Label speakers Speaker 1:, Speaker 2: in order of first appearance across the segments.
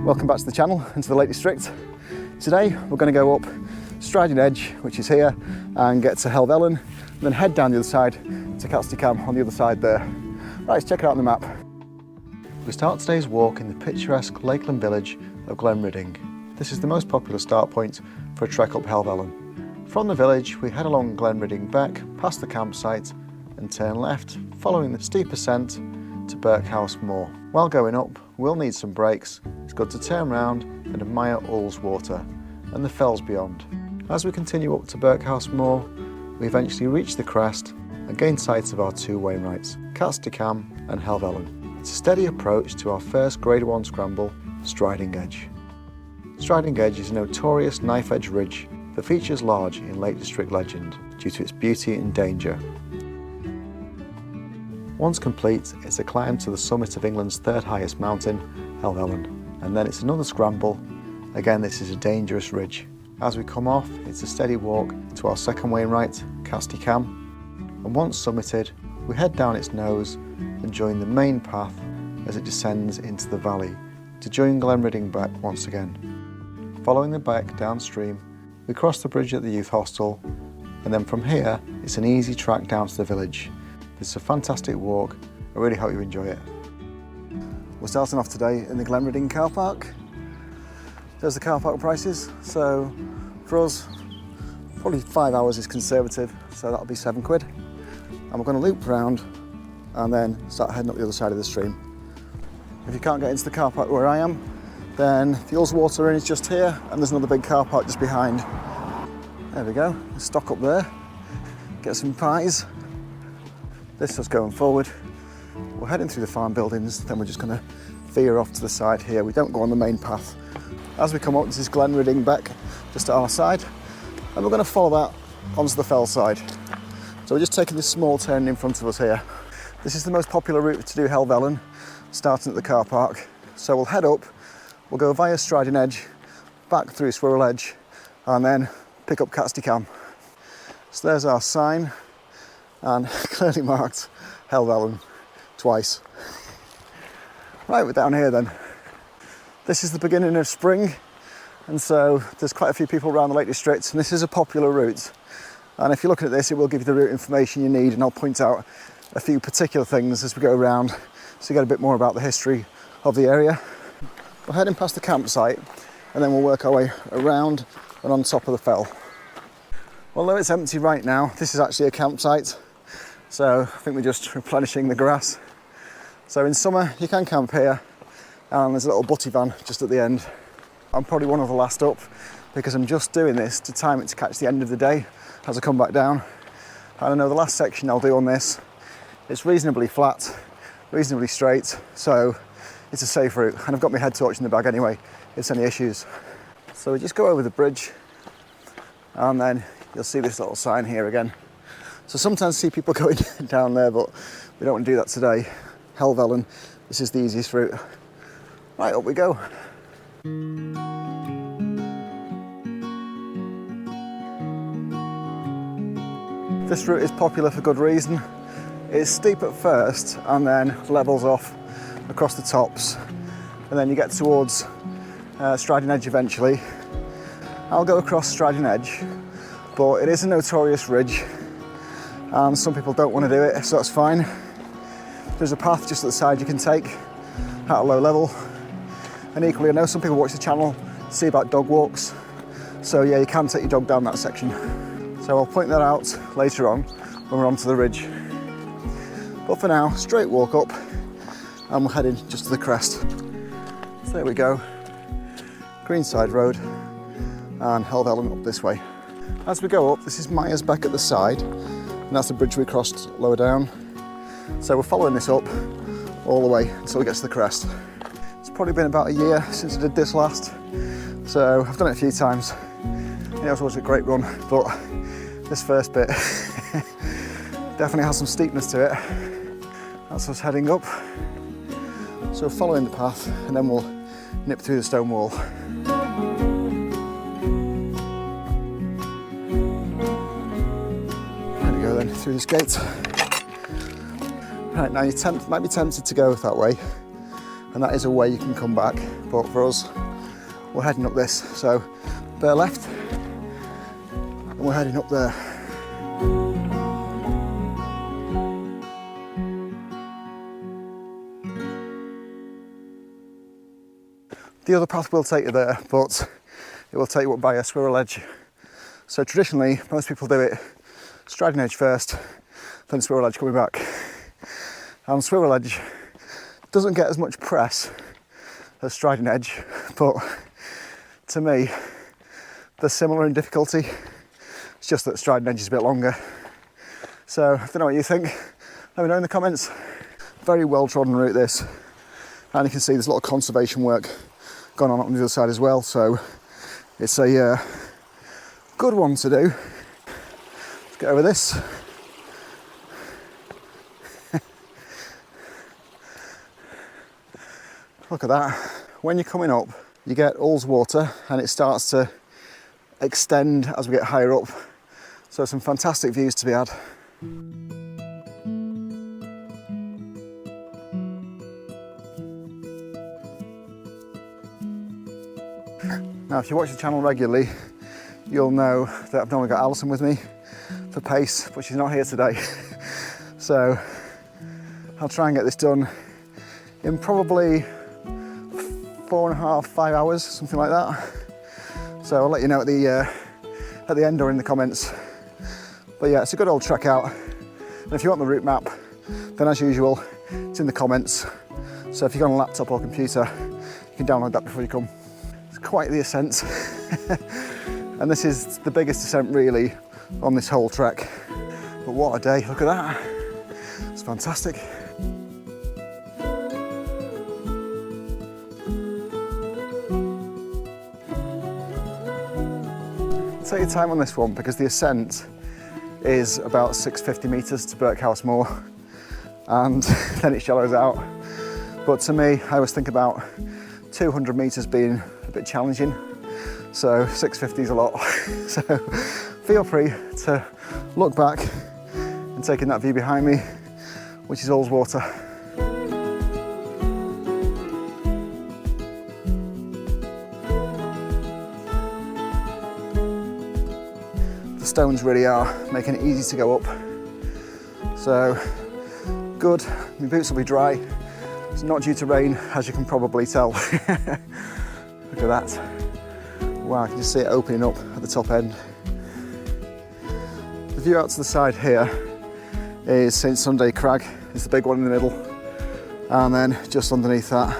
Speaker 1: Welcome back to the channel and to the Lake District. Today we're going to go up Swirral Edge, which is here, and get to Hellvellyn, and then head down the other side to Catstye Cam on the other side there. Right, let's check it out on the map. We start today's walk in the picturesque Lakeland village of Glenridding. This is the most popular start point for a trek up Hellvellyn. From the village we head along Glenridding Beck, past the campsite and turn left, following the steep ascent to Birkhouse Moor. While going up, we'll need some breaks. It's good to turn round and admire Ullswater and the fells beyond. As we continue up to Birkhouse Moor, we eventually reach the crest and gain sight of our two Wainwrights, Catstye Cam and Helvellyn. It's a steady approach to our first Grade 1 scramble, Swirral Edge. Swirral Edge is a notorious knife-edge ridge that features large in Lake District legend due to its beauty and danger. Once complete, it's a climb to the summit of England's third highest mountain, Hellvellyn, and then it's another scramble. Again, this is a dangerous ridge. As we come off, it's a steady walk to our second Wainwright, Catstye Cam, and once summited, we head down its nose and join the main path as it descends into the valley to join Glenridding Beck once again. Following the beck downstream, we cross the bridge at the youth hostel, and then from here, it's an easy track down to the village. It's a fantastic walk. I really hope you enjoy it. We're starting off today in the Glenridding car park. There's the car park prices. So for us, probably 5 hours is conservative, so that'll be £7. And we're going to loop around and then start heading up the other side of the stream. If you can't get into the car park where I am, then the Ullswater Inn is just here, and there's another big car park just behind. There we go. Let's stock up there, get some pies. This is going forward. We're heading through the farm buildings, then we're just going to veer off to the side here. We don't go on the main path. As we come up, this is Glenridding Beck, just at our side, and we're going to follow that onto the fell side. So we're just taking this small turn in front of us here. This is the most popular route to do Hellvellyn, starting at the car park. So we'll head up, we'll go via Swirral Edge, back through Swirral Edge, and then pick up Catstye Cam. So there's our sign, and clearly marked Hellvellyn twice. Right, we're down here then. This is the beginning of spring, and so there's quite a few people around the Lake District, and this is a popular route. And if you're looking at this, it will give you the route information you need, and I'll point out a few particular things as we go around so you get a bit more about the history of the area. We're heading past the campsite, and then we'll work our way around and on top of the fell. Although it's empty right now, this is actually a campsite. So I think we're just replenishing the grass. So in summer you can camp here, and there's a little butty van just at the end. I'm probably one of the last up because I'm just doing this to time it to catch the end of the day as I come back down. And I know the last section I'll do on this, it's reasonably flat, reasonably straight, so it's a safe route. And I've got my head torch in the bag anyway, if there's any issues. So we just go over the bridge, and then you'll see this little sign here again. So sometimes I see people going down there, but we don't want to do that today. Hellvellyn, this is the easiest route. Right, up we go. This route is popular for good reason. It's steep at first and then levels off across the tops. And then you get towards Swirral Edge eventually. I'll go across Swirral Edge, but it is a notorious ridge, and some people don't want to do it, so that's fine. There's a path just at the side you can take at a low level, and equally I know some people watch the channel to see about dog walks, so yeah, you can take your dog down that section. So I'll point that out later on when we're onto the ridge. But for now, straight walk up, and we're heading just to the crest. So there we go, Greenside Road and Hellvellyn up this way. As we go up, this is Myers Beck at the side, and that's the bridge we crossed lower down. So we're following this up all the way until we get to the crest. It's probably been about a year since I did this last, so I've done it a few times. You know, it was a great run, but this first bit definitely has some steepness to it. That's us heading up. So following the path, and then we'll nip through the stone wall. Then through this gate. Right, now you might be tempted to go that way and that is a way you can come back, but for us, we're heading up this. So bear left, and we're heading up there. The other path will take you there, but it will take you up by a Swirral Edge. So traditionally, most people do it Striding Edge first, then Swirral Edge coming back. And Swirral Edge doesn't get as much press as Striding Edge, but to me, they're similar in difficulty. It's just that Striding Edge is a bit longer. So I don't know what you think. Let me know in the comments. Very well trodden route this, and you can see there's a lot of conservation work going on the other side as well. So it's a good one to do. Let's get over this. Look at that. When you're coming up, you get Ullswater, and it starts to extend as we get higher up. So some fantastic views to be had. Now, if you watch the channel regularly, you'll know that I've normally got Alison with me for pace, but she's not here today. So I'll try and get this done in probably 4.5, 5 hours, something like that. So I'll let you know at the end or in the comments. But yeah, it's a good old trek out. And if you want the route map, then as usual, it's in the comments. So if you've got a laptop or computer, you can download that before you come. It's quite the ascent. And this is the biggest ascent really on this whole trek. But what a day, look at that. It's fantastic. Take your time on this one because the ascent is about 650 metres to Birkhouse Moor, and then it shallows out. But to me, I always think about 200 metres being a bit challenging, so 650 is a lot. So feel free to look back and take in that view behind me, which is Ullswater. The stones really are making it easy to go up. So good, my boots will be dry. It's not due to rain, as you can probably tell. Look at that. Wow, I can just see it opening up at the top end. The view out to the side here is St Sunday Crag. It's the big one in the middle. And then just underneath that,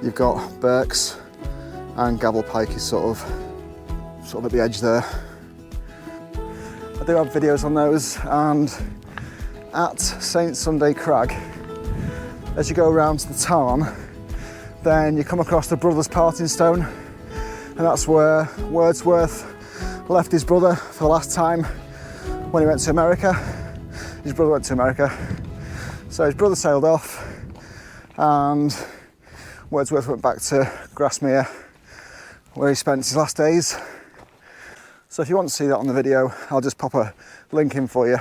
Speaker 1: you've got Birks, and Gavel Pike is sort of at the edge there. I do have videos on those, and at St Sunday Crag, as you go around to the tarn, then you come across the Brothers Parting Stone, and that's where Wordsworth left his brother for the last time when he went to America. His brother went to America, so his brother sailed off, and Wordsworth went back to Grasmere, where he spent his last days. So if you want to see that on the video, I'll just pop a link in for you.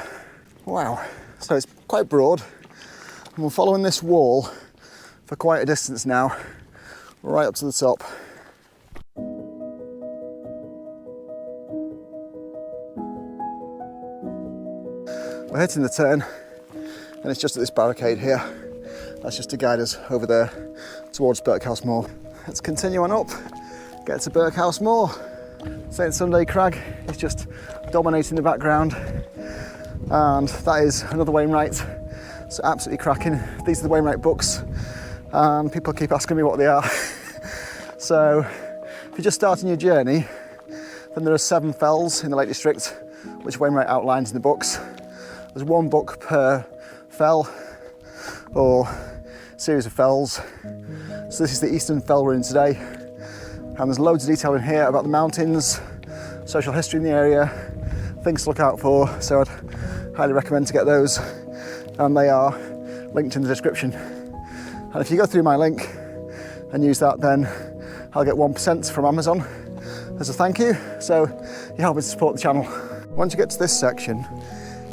Speaker 1: Wow, so it's quite broad, and we're following this wall for quite a distance now, right up to the top. We're hitting the turn, and it's just at this barricade here. That's just to guide us over there towards Birkhouse Moor. Let's continue on up, get to Birkhouse Moor. St Sunday Crag is just dominating the background, and that is another Wainwright. So absolutely cracking. These are the Wainwright books, and people keep asking me what they are. So if you're just starting your journey, then there are 7 fells in the Lake District, which Wainwright outlines in the books. There's 1 book per fell, or series of fells. So this is the Eastern Fell we're in today, and there's loads of detail in here about the mountains, social history in the area, things to look out for, so I'd highly recommend to get those, and they are linked in the description. And if you go through my link and use that, then I'll get 1% from Amazon as a thank you, so you're helping to support the channel. Once you get to this section,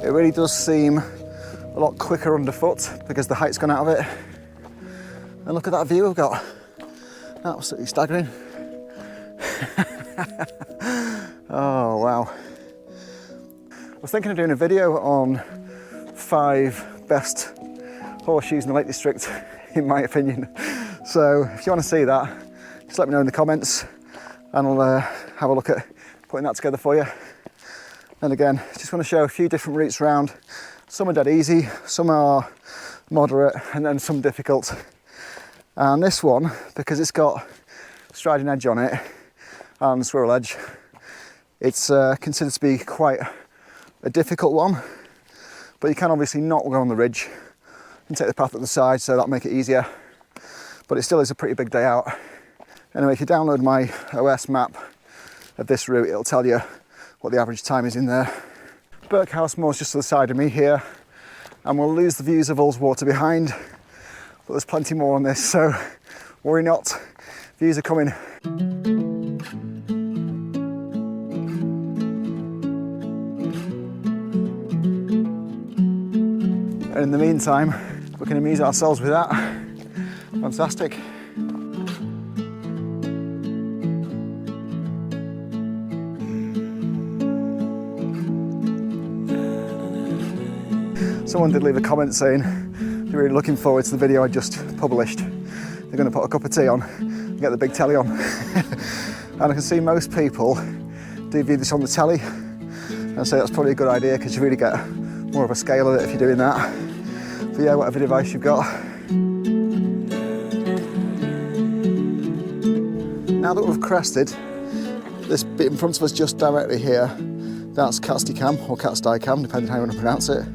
Speaker 1: it really does seem a lot quicker underfoot because the height's gone out of it. And look at that view we've got. Absolutely staggering. Oh wow. I was thinking of doing a video on 5 best horseshoes in the Lake District, in my opinion. So if you want to see that, just let me know in the comments and I'll have a look at putting that together for you. And again, just want to show a few different routes around. Some are dead easy, some are moderate, and then some difficult. And this one, because it's got striding edge on it and swirl edge, it's considered to be quite a difficult one, but you can obviously not go on the ridge and take the path at the side, so that'll make it easier, but it still is a pretty big day out. Anyway, if you download my OS map of this route, it'll tell you what the average time is in there. Birkhouse Moor is just to the side of me here, and we'll lose the views of Ullswater behind, but there's plenty more on this, so worry not, views are coming. And in the meantime, we can amuse ourselves with that. Fantastic. Someone did leave a comment saying they're really looking forward to the video I just published. They're going to put a cup of tea on and get the big telly on. And I can see most people do view this on the telly and say that's probably a good idea because you really get more of a scale of it if you're doing that. But yeah, whatever device you've got. Now that we've crested, this bit in front of us just directly here, that's Catstye Cam or Catstye Cam, depending how you want to pronounce it.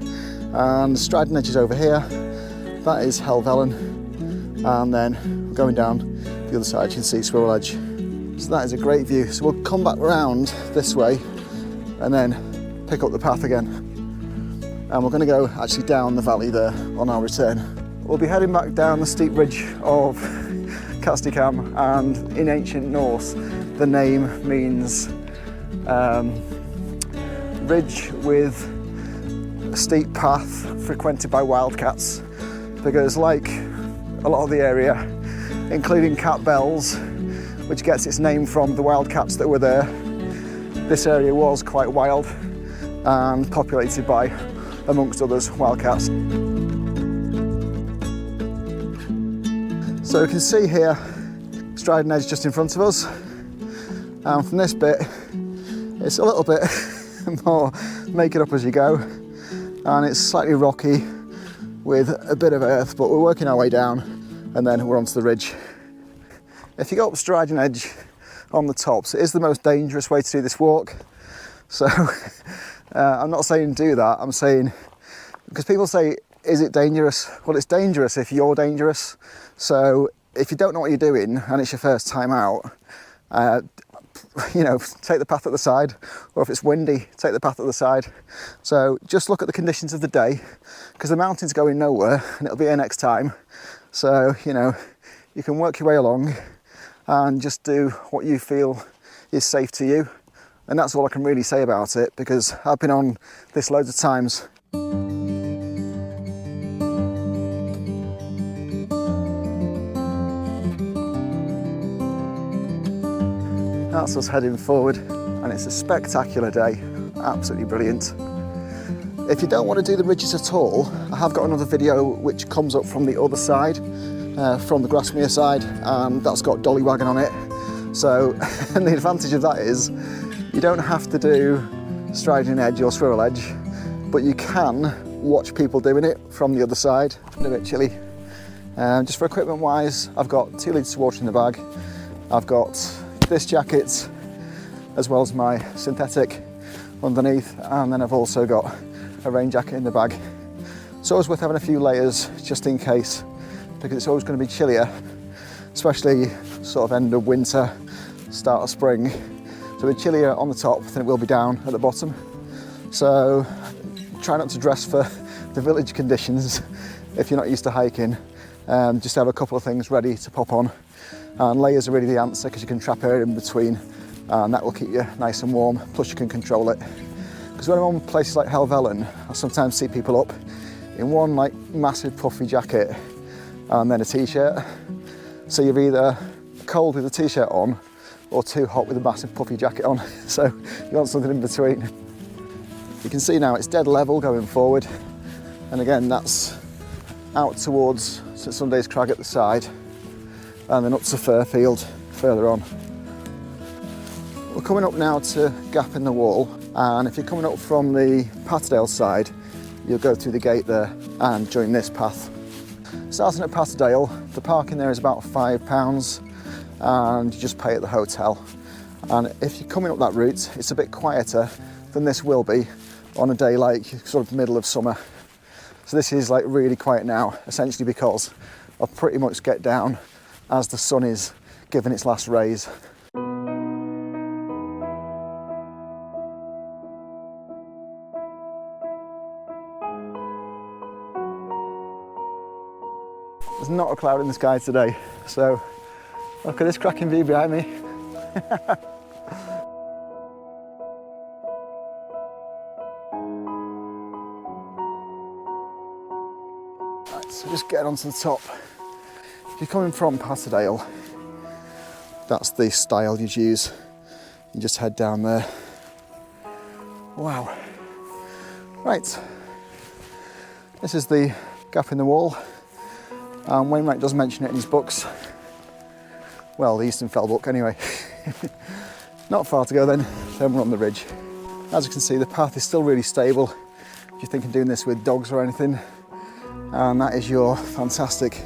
Speaker 1: And striding edge is over here, that is Hellvellyn. And then going down the other side you can see Swirral Edge. So that is a great view. So we'll come back round this way and then pick up the path again. And we're going to go actually down the valley there on our return. We'll be heading back down the steep ridge of Catstye Cam, and in ancient Norse the name means ridge with a steep path frequented by wildcats, because like a lot of the area, including Cat Bells, which gets its name from the wildcats that were there, this area was quite wild and populated by, amongst others, wildcats. So you can see here, striding edge just in front of us, and from this bit, it's a little bit more make it up as you go, and it's slightly rocky with a bit of earth, but we're working our way down, and then we're onto the ridge. If you go up striding edge on the tops, it is the most dangerous way to do this walk. So I'm not saying do that, I'm saying, because people say, is it dangerous? Well, it's dangerous if you're dangerous. So if you don't know what you're doing and it's your first time out, you know, take the path at the side, or if it's windy, take the path at the side. So just look at the conditions of the day, because the mountain's going nowhere and it'll be here next time. So, you know, you can work your way along and just do what you feel is safe to you. And that's all I can really say about it, because I've been on this loads of times. That's us heading forward, and it's a spectacular day, absolutely brilliant. If you don't want to do the ridges at all, I have got another video which comes up from the other side, from the Grasmere side, and that's got dolly wagon on it. So, and the advantage of that is, you don't have to do striding edge or swirl edge, but you can watch people doing it from the other side. A bit chilly. Just for equipment wise, I've got 2 litres of water in the bag. I've got this jacket, as well as my synthetic underneath, and then I've also got a rain jacket in the bag. It's always worth having a few layers just in case, because it's always going to be chillier, especially sort of end of winter, start of spring. So it'll be chillier on the top than it will be down at the bottom. So try not to dress for the village conditions if you're not used to hiking. Just have a couple of things ready to pop on. And layers are really the answer, because you can trap air in between and that will keep you nice and warm, plus you can control it. Because when I'm on places like Hellvellyn, I sometimes see people up in one like massive puffy jacket and then a t-shirt. So you're either cold with a t-shirt on or too hot with a massive puffy jacket on. So you want something in between. You can see now it's dead level going forward. And again, that's out towards St Sunday's Crag at the side, and then up to Fairfield further on. We're coming up now to Gap in the Wall, and if you're coming up from the Patterdale side, you'll go through the gate there and join this path. Starting at Patterdale, the parking there is about £5 and you just pay at the hotel. And if you're coming up that route, it's a bit quieter than this will be on a day like sort of middle of summer. So this is like really quiet now, essentially because I'll pretty much get down as the sun is giving its last rays. There's not a cloud in the sky today, so look at this cracking view behind me. Right, so just getting onto the top. If you're coming from Patterdale, that's the style you'd use. You just head down there. Wow. Right, this is the Gap in the Wall. Wainwright does mention it in his books. Well, the Eastern Fell book anyway. Not far to go then we're on the ridge. As you can see, the path is still really stable if you're thinking doing this with dogs or anything. And that is your fantastic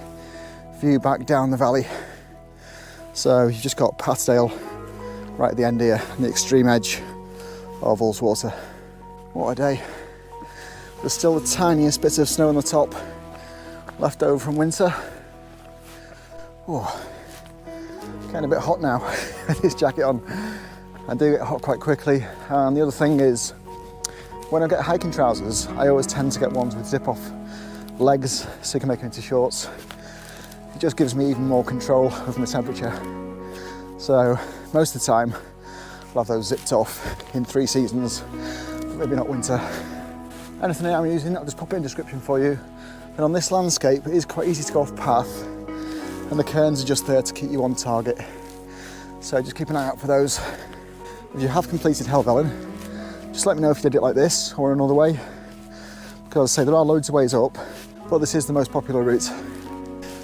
Speaker 1: view back down the valley. So you've just got Patterdale right at the end here, and the extreme edge of Ullswater. What a day. There's still the tiniest bit of snow on the top left over from winter. Oh, getting a bit hot now with this jacket on. I do get hot quite quickly. And the other thing is, when I get hiking trousers, I always tend to get ones with zip off legs so you can make them into shorts. It just gives me even more control over my temperature. So most of the time, I'll have those zipped off in 3 seasons, but maybe not winter. Anything I'm using, I'll just pop it in the description for you. And on this landscape, it is quite easy to go off path, and the cairns are just there to keep you on target. So just keep an eye out for those. If you have completed Hellvellyn, just let me know if you did it like this or another way. Because I say there are loads of ways up, but this is the most popular route.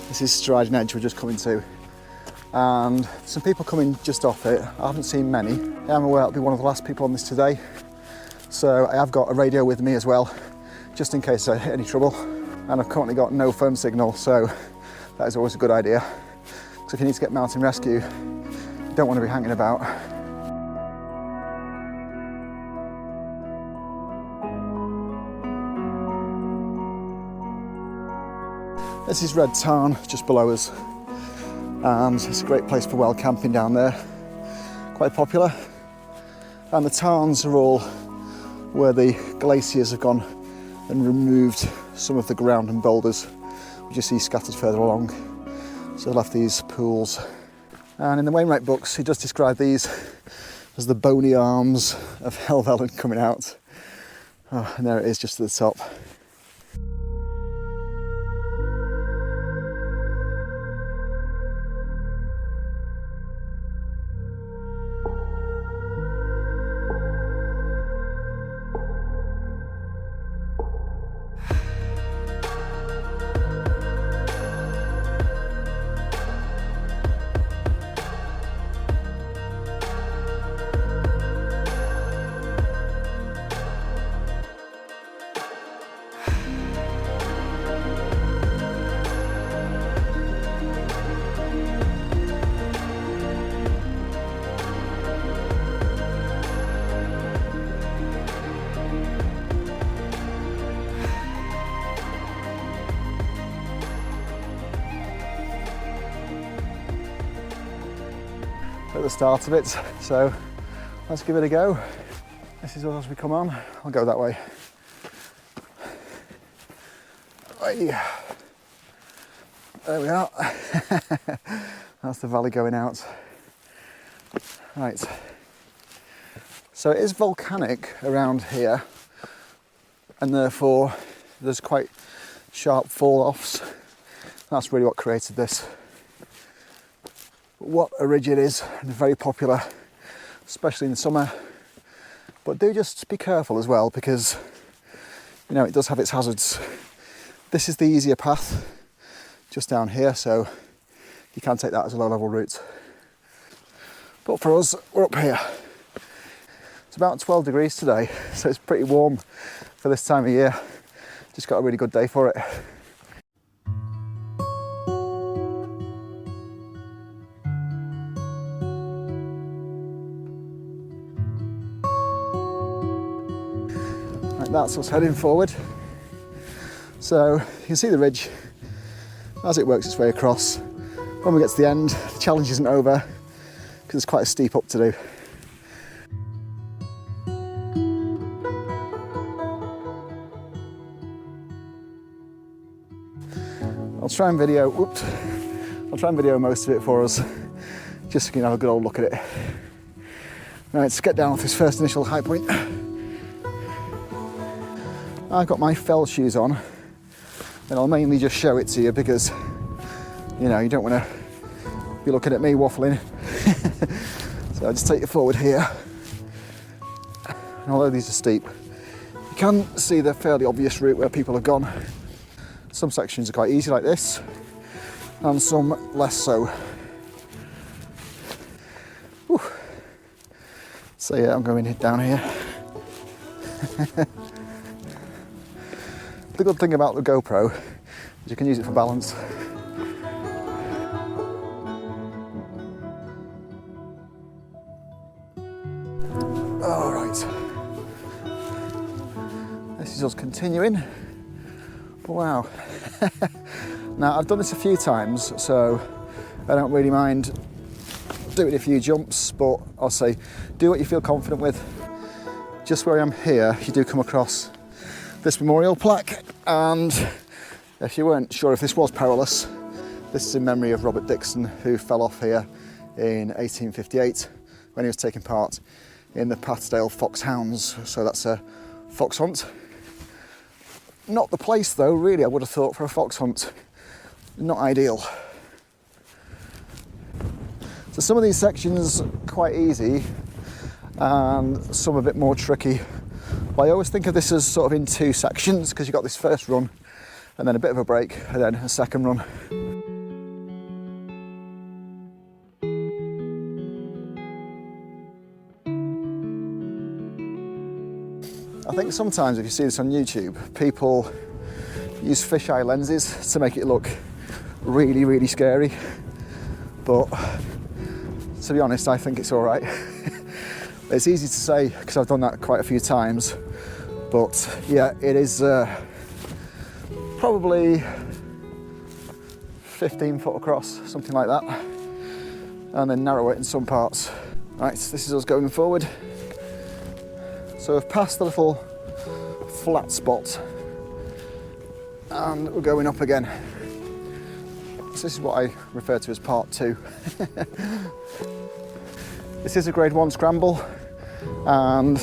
Speaker 1: This is Striding Edge we're just coming to. And some people coming just off it. I haven't seen many. I am aware I'll be one of the last people on this today. So I have got a radio with me as well, just in case I hit any trouble. And I've currently got no phone signal, so that is always a good idea. So if you need to get mountain rescue, you don't want to be hanging about. This is Red Tarn, just below us. And it's a great place for wild camping down there. Quite popular. And the tarns are all where the glaciers have gone and removed some of the ground and boulders, which you see scattered further along. So left these pools. And in the Wainwright books, he does describe these as the bony arms of Hellvellyn coming out. Oh, and there it is just at the top. At the start of it, so let's give it a go. This is us as we come on. I'll go that way. There we are. That's the valley going out. Right. So it is volcanic around here, and therefore there's quite sharp fall-offs. That's really what created this. But what a ridge it is, and very popular, especially in summer. But do just be careful as well, because you know it does have its hazards. This is the easier path just down here, so you can take that as a low level route. But for us, we're up here. It's about 12 degrees today, so it's pretty warm for this time of year. Just got a really good day for it. Right, that's us heading forward. So you can see the ridge as it works its way across. When we get to the end, the challenge isn't over because it's quite a steep up to do. I'll try and video most of it for us, just so you can have a good old look at it. Right, let's get down off this first initial high point. I've got my fell shoes on, and I'll mainly just show it to you because, you know, you don't want to be looking at me waffling. So I'll just take you forward here. And although these are steep, you can see the fairly obvious route where people have gone. Some sections are quite easy like this, and some less so. Whew. So yeah, I'm going down here. The good thing about the GoPro is you can use it for balance. All right. This is us continuing. Wow. Now I've done this a few times, so I don't really mind doing a few jumps, but I'll say do what you feel confident with. Just where I am here, you do come across this memorial plaque, and if you weren't sure if this was perilous, this is in memory of Robert Dixon, who fell off here in 1858 when he was taking part in the Pathdale Foxhounds. So that's a fox hunt. Not the place though, really, I would have thought, for a fox hunt. Not ideal. So some of these sections are quite easy and some a bit more tricky. But I always think of this as sort of in two sections, because you've got this first run and then a bit of a break and then a second run. I think sometimes if you see this on YouTube, people use fisheye lenses to make it look really, really scary. But to be honest, I think it's all right. It's easy to say because I've done that quite a few times. But yeah, it is probably 15 foot across, something like that. And then narrow it in some parts. Right, so this is us going forward. So we've passed the little flat spot and we're going up again. So this is what I refer to as part 2. This is a grade 1 scramble, and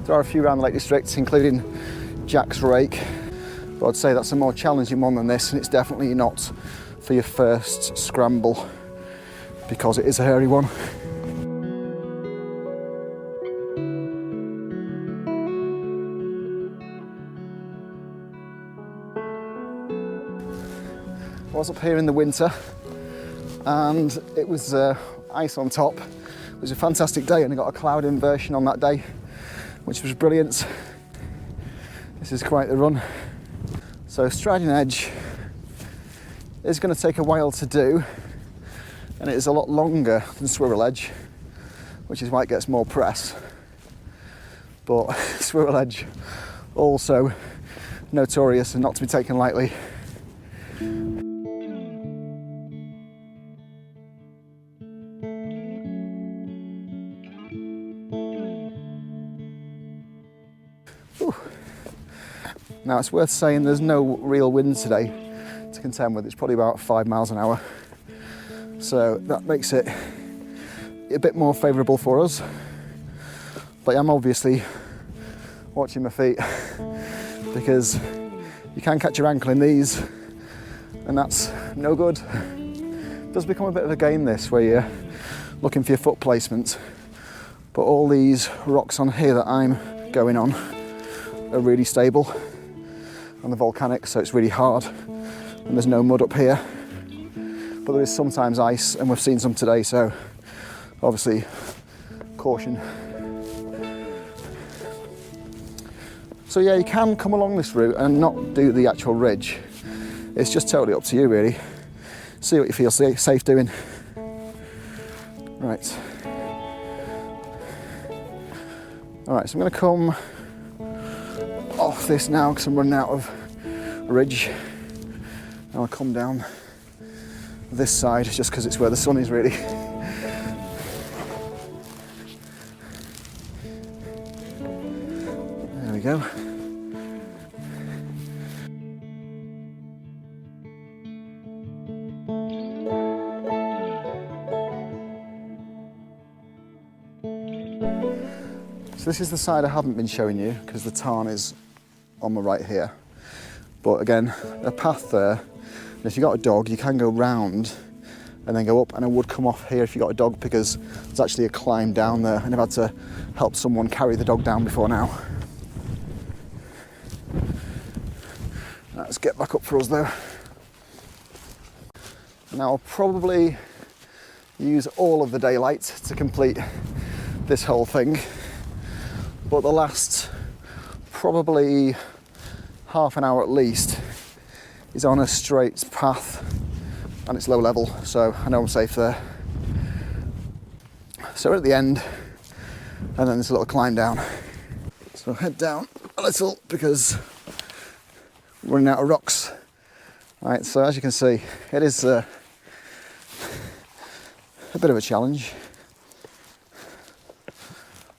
Speaker 1: there are a few around the Lake District, including Jack's Rake. But I'd say that's a more challenging one than this, and it's definitely not for your first scramble because it is a hairy one. I was up here in the winter and it was ice on top. It was a fantastic day, and I got a cloud inversion on that day, which was brilliant. This is quite the run. So Striding Edge is going to take a while to do, and it is a lot longer than Swirral Edge, which is why it gets more press. But Swirral Edge also notorious and not to be taken lightly. Now it's worth saying there's no real wind today to contend with. It's probably about 5 miles an hour. So that makes it a bit more favourable for us. But I'm obviously watching my feet because you can catch your ankle in these and that's no good. It does become a bit of a game this, where you're looking for your foot placement, but all these rocks on here that I'm going on are really stable and they're volcanic, so it's really hard, and there's no mud up here, but there is sometimes ice, and we've seen some today, so obviously caution. So yeah, you can come along this route and not do the actual ridge. It's just totally up to you really. See what you feel safe doing. Right. Alright, so I'm going to come off this now because I'm running out of ridge. And I'll come down this side just because it's where the sun is really. There we go. So this is the side I haven't been showing you because the tarn is on the right here. But again, a path there, and if you've got a dog, you can go round and then go up, and I would come off here if you've got a dog because there's actually a climb down there, and I've had to help someone carry the dog down before now. Let's get back up for us though. Now I'll probably use all of the daylight to complete this whole thing, but the last probably half an hour at least is on a straight path and it's low level, so I know I'm safe there. So we're at the end, and then there's a little climb down. So head down a little because we're running out of rocks. Right, so as you can see, it is a bit of a challenge.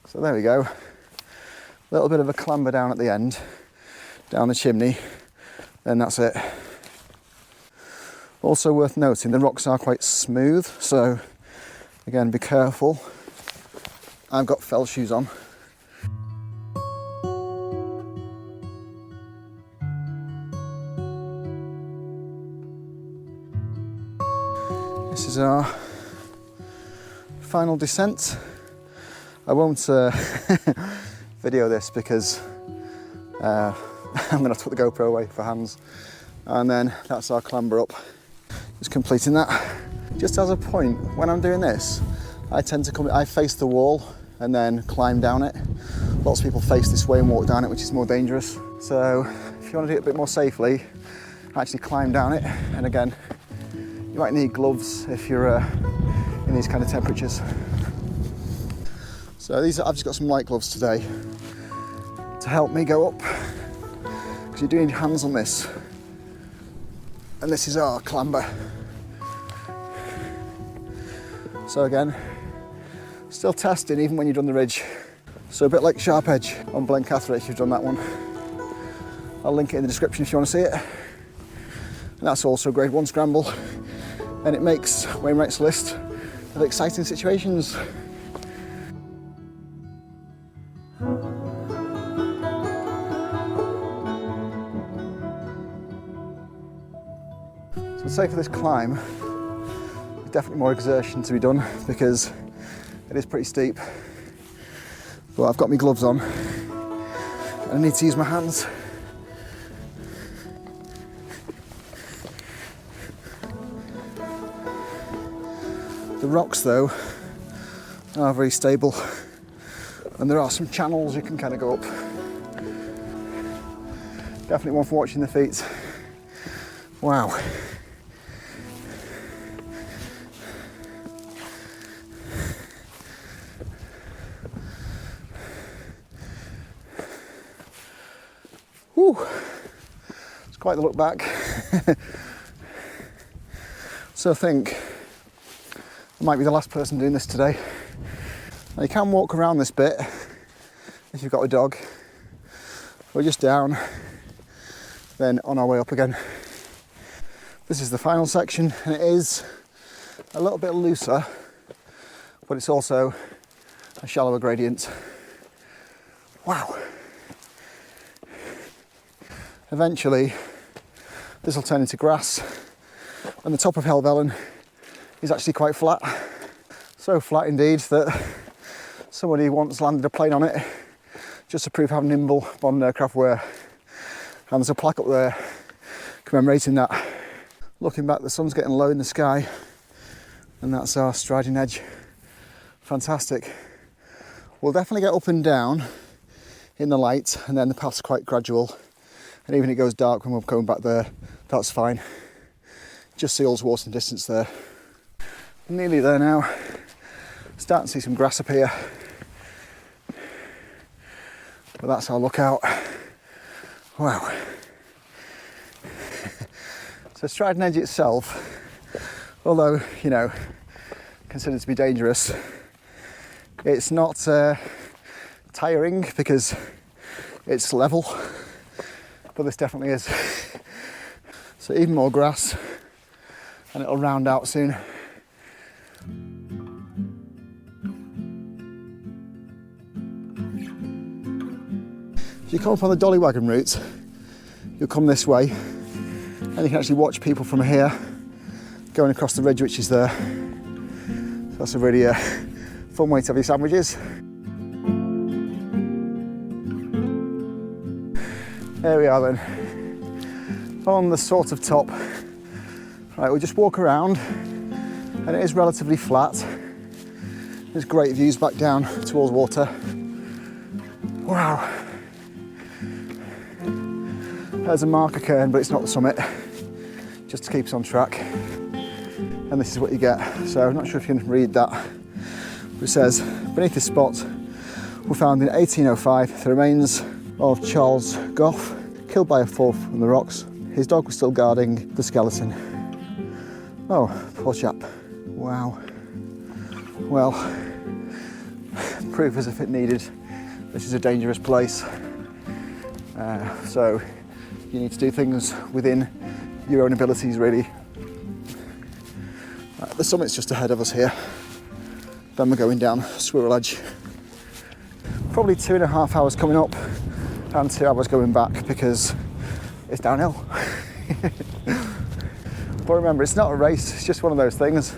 Speaker 1: So there we go. A little bit of a clamber down at the end, down the chimney, then that's it. Also worth noting, the rocks are quite smooth, so again, be careful. I've got fell shoes on. This is our final descent. I won't video this because I'm going to put the GoPro away for hands, and then that's our clamber up. Just completing that. Just as a point, when I'm doing this, I tend to I face the wall and then climb down it. Lots of people face this way and walk down it, which is more dangerous. So if you want to do it a bit more safely, actually climb down it. And again, you might need gloves if you're in these kind of temperatures. So I've just got some light gloves today to help me go up, because you do need hands on this. And this is our clamber. So again, still testing even when you've done the ridge. So a bit like Sharp Edge on Blencathra if you've done that one. I'll link it in the description if you want to see it. And that's also a grade 1 scramble. And it makes Wainwright's list of exciting situations. So I'd say for this climb, there's definitely more exertion to be done because it is pretty steep. But I've got my gloves on and I need to use my hands. The rocks though are very stable, and there are some channels you can kind of go up. Definitely one for watching the feet. Wow. Whew. It's quite the look back. So I think I might be the last person doing this today. Now you can walk around this bit if you've got a dog. We're just down, then on our way up again. This is the final section, and it is a little bit looser, but it's also a shallower gradient. Wow. Eventually, this will turn into grass, And the top of Hellvellyn is actually quite flat. So flat indeed that somebody once landed a plane on it just to prove how nimble modern aircraft were. And there's a plaque up there commemorating that. Looking back, the sun's getting low in the sky, and that's our striding edge. Fantastic. We'll definitely get up and down in the light, and then the path's quite gradual. And even if it goes dark when we're going back there, that's fine. Just see Ullswater in the distance there. Nearly there now. Starting to see some grass up here. But that's our lookout. Wow. So Striding Edge itself, although, you know, considered to be dangerous, it's not tiring because it's level, but this definitely is. So even more grass, and it'll round out soon. If you come up on the dolly wagon route, you'll come this way, and you can actually watch people from here going across the ridge which is there. So that's a really fun way to have your sandwiches. There we are then, on the sort of top. Right, we'll just walk around, and it is relatively flat. There's great views back down to Ullswater. Wow. There's a marker cairn, but it's not the summit, just to keep us on track. And this is what you get. So I'm not sure if you can read that, but it says, beneath this spot were found in 1805 the remains of Charles Goff, killed by a fall from the rocks. His dog was still guarding the skeleton. Oh, poor chap. Wow. Well, proof as if it needed. This is a dangerous place. So you need to do things within your own abilities, really. Right, the summit's just ahead of us here. Then we're going down Swirral Edge. Probably 2.5 hours coming up and 2 hours going back because it's downhill. But remember, it's not a race, it's just one of those things.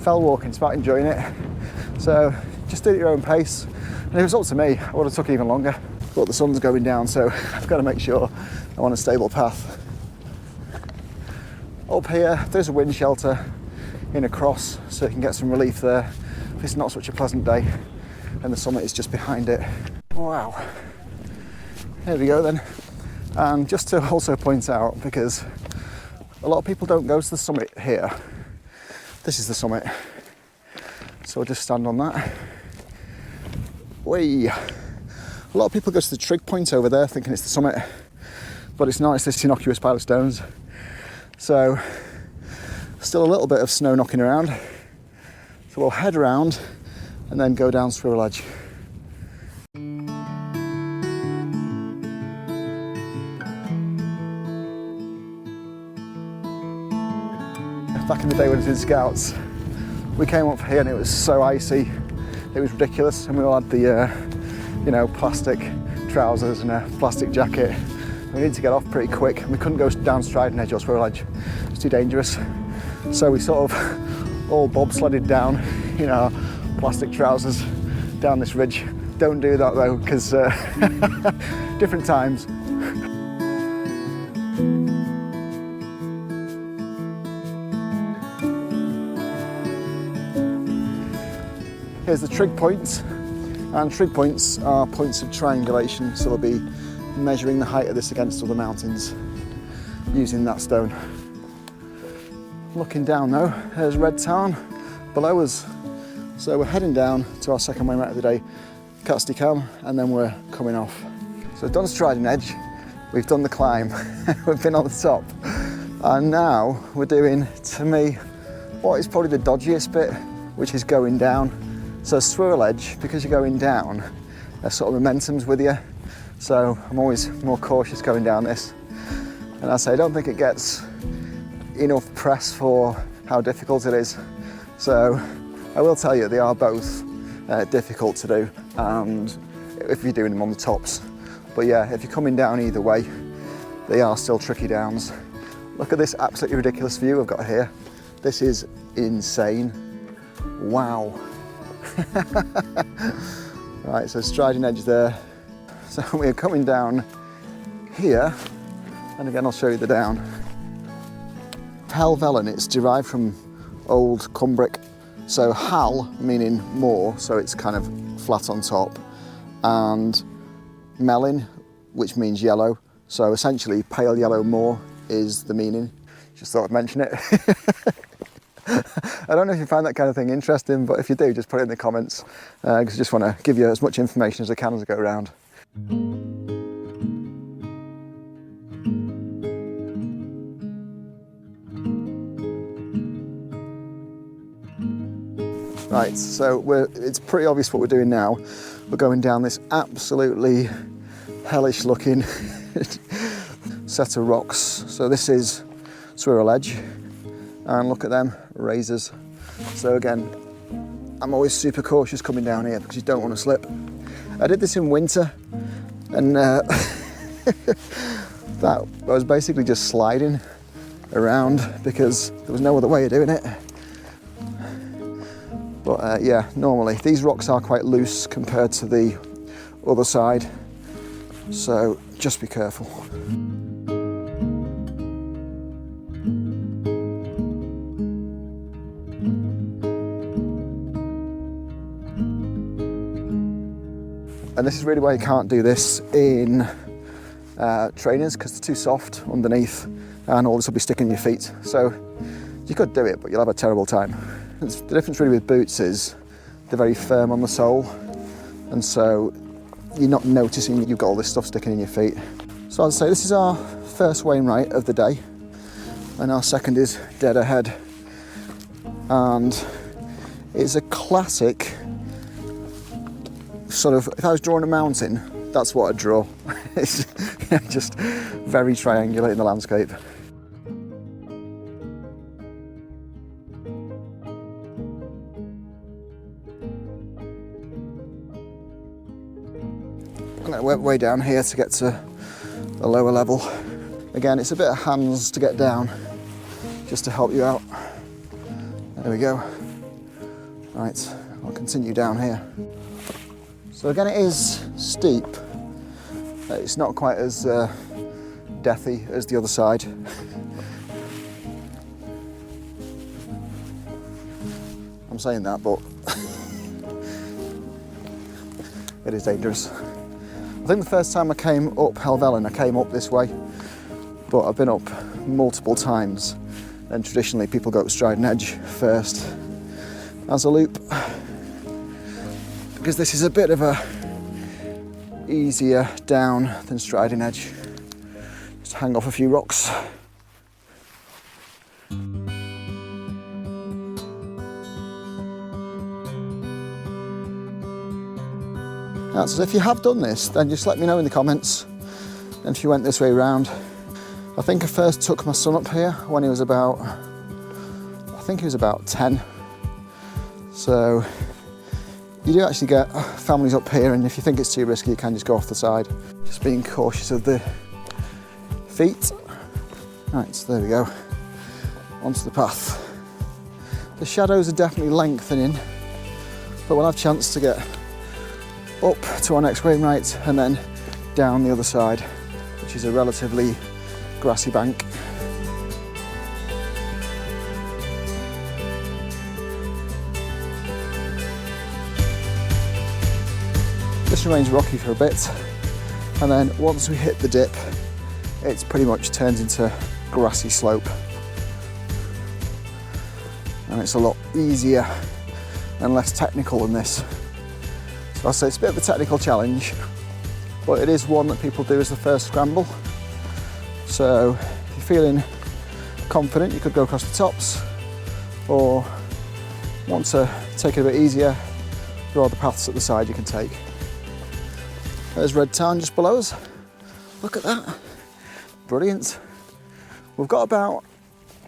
Speaker 1: Fell walking, it's about enjoying it. So just do it at your own pace. And if it was up to me, I would have took even longer. But the sun's going down, so I've got to make sure I'm on a stable path. Up here, there's a wind shelter in a cross, so you can get some relief there if it's not such a pleasant day. And the summit is just behind it. Wow. Here we go then. And just to also point out, because a lot of people don't go to the summit here, this is the summit. So I'll just stand on that. Whee! A lot of people go to the trig point over there thinking it's the summit, but it's not, it's this innocuous pile of stones. So, still a little bit of snow knocking around. So we'll head around and then go down Swirral Edge. Back in the day when I was in Scouts, we came up here and it was so icy, it was ridiculous, and we all had the you know, plastic trousers and a plastic jacket. We needed to get off pretty quick, and we couldn't go down Striding Edge or Swirral Edge. It was too dangerous. So we sort of all bobsledded down, you know, plastic trousers down this ridge. Don't do that though, because different times. Here's the trig points. And trig points are points of triangulation, so they'll be measuring the height of this against other mountains using that stone. Looking down though, there's Red Tarn below us. So we're heading down to our second Wainwright of the day, Catstye Cam, and then we're coming off. So we've done Striding Edge, we've done the climb, we've been on the top, and now we're doing, to me, what is probably the dodgiest bit, which is going down. So Swirral Edge, because you're going down, there's sort of momentum's with you. So I'm always more cautious going down this. And I say, I don't think it gets enough press for how difficult it is. So I will tell you, they are both difficult to do, and if you're doing them on the tops. But yeah, if you're coming down either way, they are still tricky downs. Look at this absolutely ridiculous view I've got here. This is insane. Wow. Right, so Striding Edge there. So we're coming down here, and again I'll show you the down. Hellvellyn, it's derived from Old Cumbric. So Hal meaning moor, so it's kind of flat on top, and Melin, which means yellow. So essentially pale yellow moor is the meaning. Just thought I'd mention it. I don't know if you find that kind of thing interesting, but if you do, just put it in the comments, because I just want to give you as much information as I can as I go around. Right, so it's pretty obvious what we're doing now. We're going down this absolutely hellish looking set of rocks. So this is Swirral Edge, and look at them, razors. So again, I'm always super cautious coming down here because you don't want to slip. I did this in winter, and I was basically just sliding around because there was no other way of doing it. But yeah, normally these rocks are quite loose compared to the other side, so just be careful. And this is really why you can't do this in trainers, because they're too soft underneath and all this will be sticking in your feet. So you could do it, but you'll have a terrible time. The difference really with boots is they're very firm on the sole, and so you're not noticing you've got all this stuff sticking in your feet. So I'd say this is our first Wainwright of the day, and our second is dead ahead. And it's a classic sort of, if I was drawing a mountain, that's what I'd draw. It's just very triangular in the landscape. I'm going to work way down here to get to the lower level. Again, it's a bit of hands to get down, just to help you out. There we go. Right, I'll continue down here. So again, it is steep. It's not quite as deathy as the other side. I'm saying that, but it is dangerous. I think the first time I came up Hellvellyn, I came up this way, but I've been up multiple times, and traditionally people go up Striding Edge first as a loop, because this is a bit of a easier down than Striding Edge. Just hang off a few rocks. Now, so if you have done this, then just let me know in the comments. And if you went this way around, I think I first took my son up here when he was about, I think he was about 10. So you do actually get families up here, and if you think it's too risky, you can just go off the side. Just being cautious of the feet. Right, so there we go, onto the path. The shadows are definitely lengthening, but we'll have a chance to get up to our next Wainwright and then down the other side, which is a relatively grassy bank. This remains rocky for a bit, and then once we hit the dip, it's pretty much turns into grassy slope. And it's a lot easier and less technical than this. So I'll say it's a bit of a technical challenge, but it is one that people do as the first scramble. So if you're feeling confident, you could go across the tops, or want to take it a bit easier, there are the paths at the side you can take. There's Red Town just below us. Look at that. Brilliant. We've got about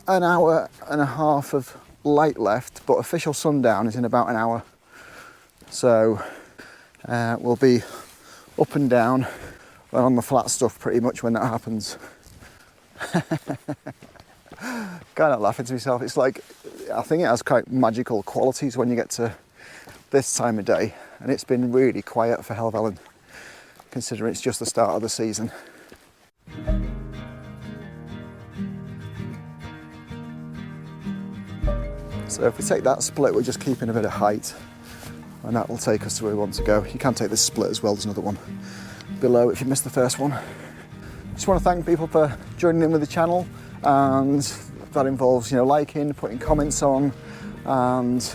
Speaker 1: an hour and a half of light left, but official sundown is in about an hour. So we'll be up and down and on the flat stuff pretty much when that happens. kind of laughing to myself. It's like, I think it has quite magical qualities when you get to this time of day, and it's been really quiet for Hellvellyn, considering it's just the start of the season. So if we take that split, we're just keeping a bit of height, and that will take us to where we want to go. You can take this split as well, there's another one below if you missed the first one. Just want to thank people for joining in with the channel, and that involves, you know, liking, putting comments on and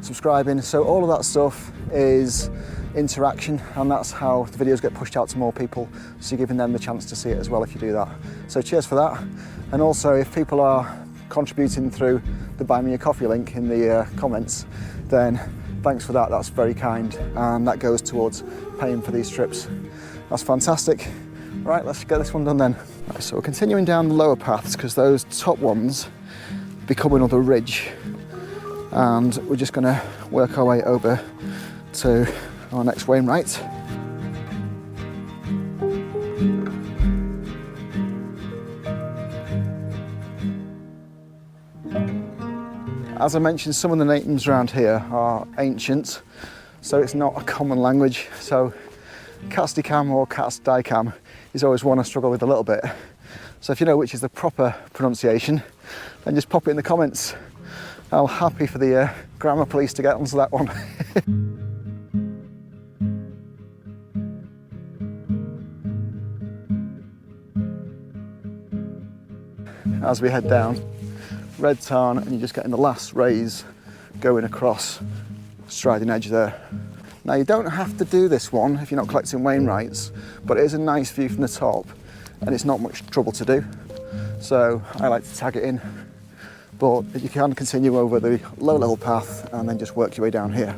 Speaker 1: subscribing. So all of that stuff is interaction, and that's how the videos get pushed out to more people, so you're giving them the chance to see it as well if you do that. So cheers for that. And also, if people are contributing through the Buy Me a Coffee link in the comments, then thanks for that, that's very kind, and that goes towards paying for these trips. That's fantastic. Right, let's get this one done then. Right, so we're continuing down the lower paths because those top ones become another ridge, and we're just going to work our way over to our next Wainwright. As I mentioned, some of the names around here are ancient, so it's not a common language. So Catstye Cam or Catstye Cam is always one I struggle with a little bit. So if you know which is the proper pronunciation, then just pop it in the comments. I'm happy for the grammar police to get onto that one. As we head down, red tarn, and you're just getting the last rays going across Striding Edge there. Now you don't have to do this one if you're not collecting Wainwrights, but it is a nice view from the top and it's not much trouble to do. So I like to tag it in, but you can continue over the low level path and then just work your way down here.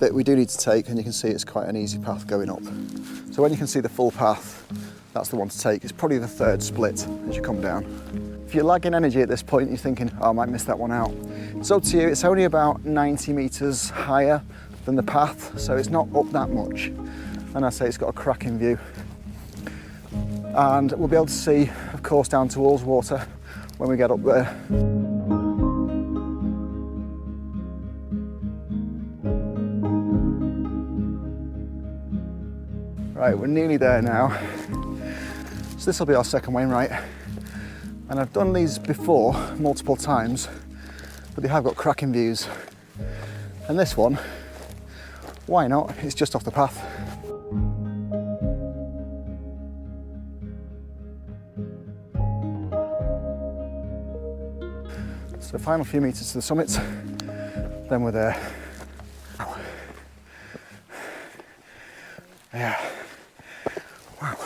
Speaker 1: Bit we do need to take, and you can see it's quite an easy path going up. So when you can see the full path, that's the one to take. It's probably the third split as you come down. If you're lagging energy at this point, you're thinking, oh, I might miss that one out. It's up to you. It's only about 90 metres higher than the path, so it's not up that much. And I say it's got a cracking view. And we'll be able to see, of course, down to Ullswater when we get up there. Right, we're nearly there now. So this will be our second Wainwright. And I've done these before multiple times, but they have got cracking views. And this one, why not? It's just off the path. So final few metres to the summit, then we're there. Yeah. Wow.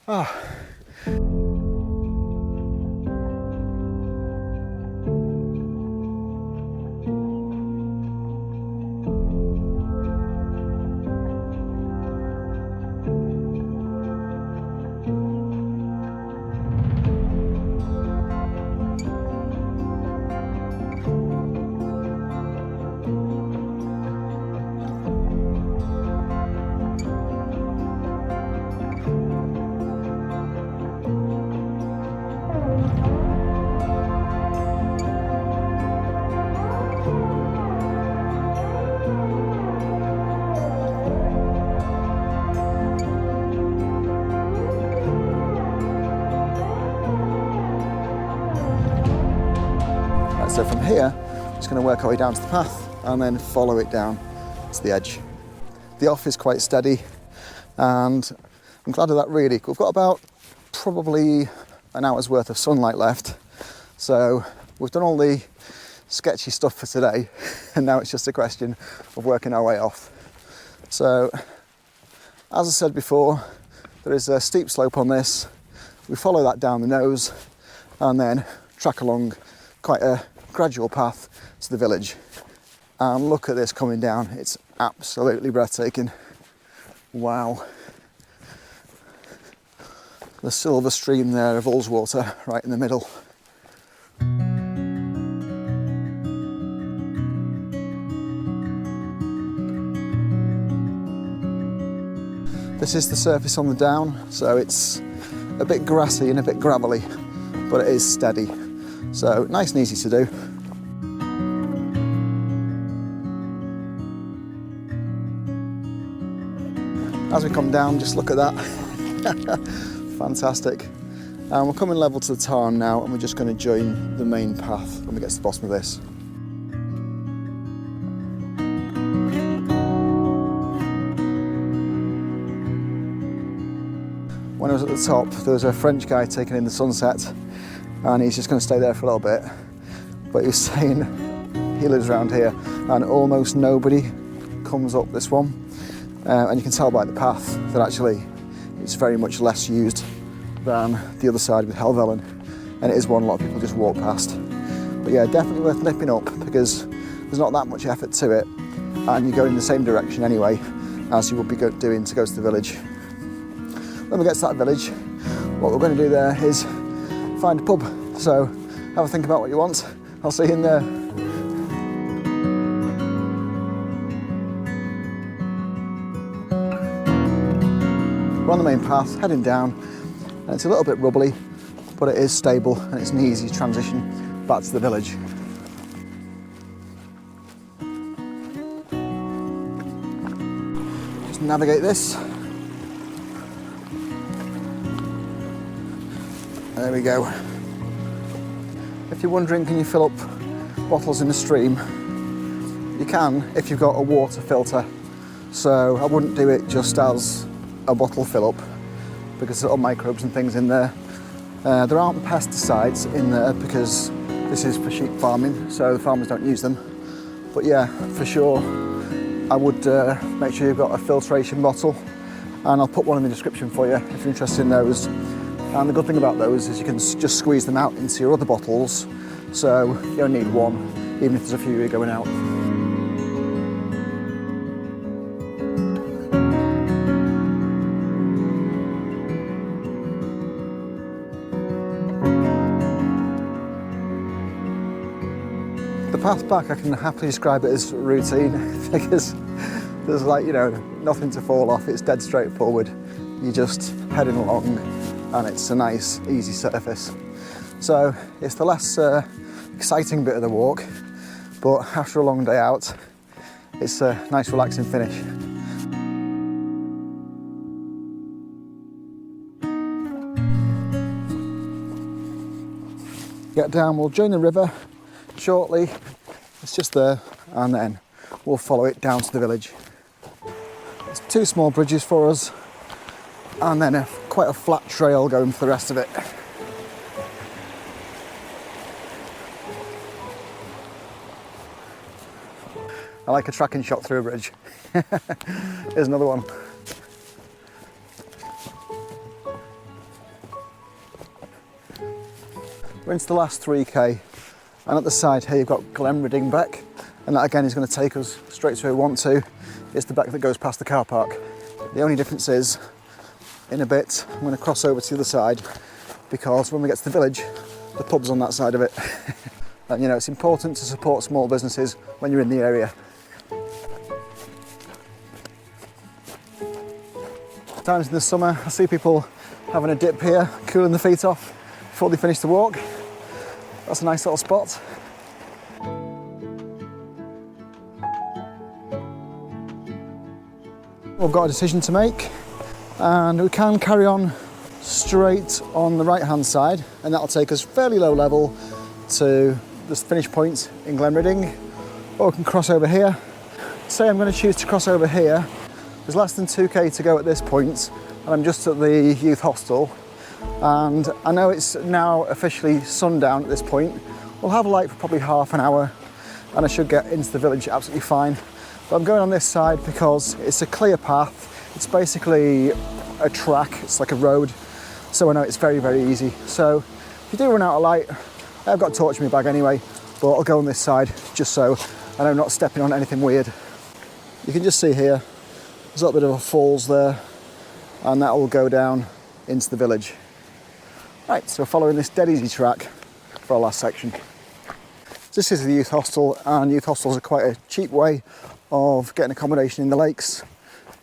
Speaker 1: Oh. So from here, just going to work our way down to the path and then follow it down to the edge. The off is quite steady, and I'm glad of that really. We've got about probably an hour's worth of sunlight left. So we've done all the sketchy stuff for today, and now it's just a question of working our way off. So, as I said before, there is a steep slope on this. We follow that down the nose and then track along quite a gradual path to the village. And look at this coming down, it's absolutely breathtaking. Wow. The silver stream there of Ullswater right in the middle. This is the surface on the down, so it's a bit grassy and a bit gravelly, but it is steady. So nice and easy to do. As we come down, just look at that. Fantastic. And we're coming level to the tarn now, and we're just going to join the main path when we get to the bottom of this. When I was at the top, there was a French guy taking in the sunset, and he's just going to stay there for a little bit. But he was saying he lives around here, and almost nobody comes up this one. And you can tell by the path that actually it's very much less used than the other side with Hellvellyn, and it is one a lot of people just walk past. But yeah, definitely worth nipping up because there's not that much effort to it, and you go in the same direction anyway as you would be doing to go to the village. When we get to that village, what we're going to do there is find a pub. So have a think about what you want. I'll see you in there. We're on the main path, heading down, and it's a little bit rubbly, but it is stable and it's an easy transition back to the village. Just navigate this. There we go. If you're wondering, can you fill up bottles in the stream? You can if you've got a water filter. So I wouldn't do it just as a bottle fill up because there are microbes and things in there. There aren't pesticides in there because this is for sheep farming, so the farmers don't use them. But yeah, for sure, I would make sure you've got a filtration bottle, and I'll put one in the description for you if you're interested in those. And the good thing about those is you can just squeeze them out into your other bottles, so you only need one, even if there's a few you're going out. The path back, I can happily describe it as routine because there's nothing to fall off. It's dead straightforward. You're just heading along and it's a nice, easy surface. So it's the less exciting bit of the walk, but after a long day out, it's a nice, relaxing finish. Get down, we'll join the river shortly. It's just there, and then we'll follow it down to the village. There's two small bridges for us, and then quite a flat trail going for the rest of it. I like a tracking shot through a bridge. Here's another one. We're into the last 3k, and at the side here you've got Glenridding Beck, and that again is going to take us straight to where we want to. It's the beck that goes past the car park. The only difference is, in a bit, I'm going to cross over to the other side because when we get to the village, the pub's on that side of it. And it's important to support small businesses when you're in the area. Times in the summer, I see people having a dip here, cooling the feet off before they finish the walk. That's a nice little spot. We've got a decision to make, and we can carry on straight on the right hand side, and that'll take us fairly low level to the finish point in Glenridding, or we can cross over here. Say I'm going to choose to cross over here. There's less than 2k to go at this point, and I'm just at the youth hostel, and I know it's now officially sundown at this point. We'll have light for probably half an hour, and I should get into the village absolutely fine. But I'm going on this side because it's a clear path. It's basically a track, it's like a road, so I know it's very, very easy. So if you do run out of light, I've got a torch in my bag anyway, but I'll go on this side just so and I'm not stepping on anything weird. You can just see here, there's a little bit of a falls there, and that will go down into the village. Right, so following this dead easy track for our last section. This is the youth hostel, and youth hostels are quite a cheap way of getting accommodation in the lakes.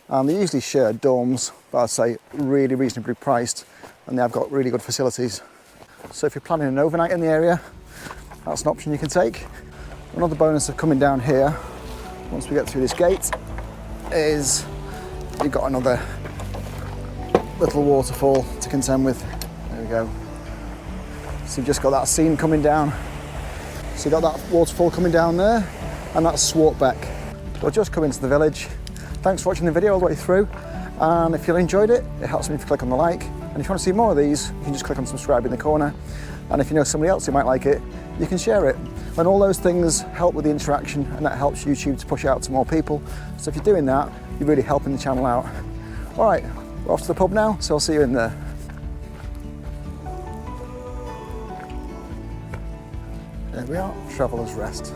Speaker 1: They're usually shared dorms, but I'd say really reasonably priced, and they've got really good facilities. So if you're planning an overnight in the area, that's an option you can take. Another bonus of coming down here, once we get through this gate, is you've got another little waterfall to contend with. There we go. So you've just got that scene coming down. So you've got that waterfall coming down there, and that's Swirral Beck. We'll just come into the village. Thanks for watching the video all the way through. And if you enjoyed it, it helps me if you click on the like. And if you want to see more of these, you can just click on subscribe in the corner. And if you know somebody else who might like it, you can share it. And all those things help with the interaction, and that helps YouTube to push out to more people. So if you're doing that, you're really helping the channel out. All right, we're off to the pub now, so I'll see you in there. There we are, Traveller's Rest.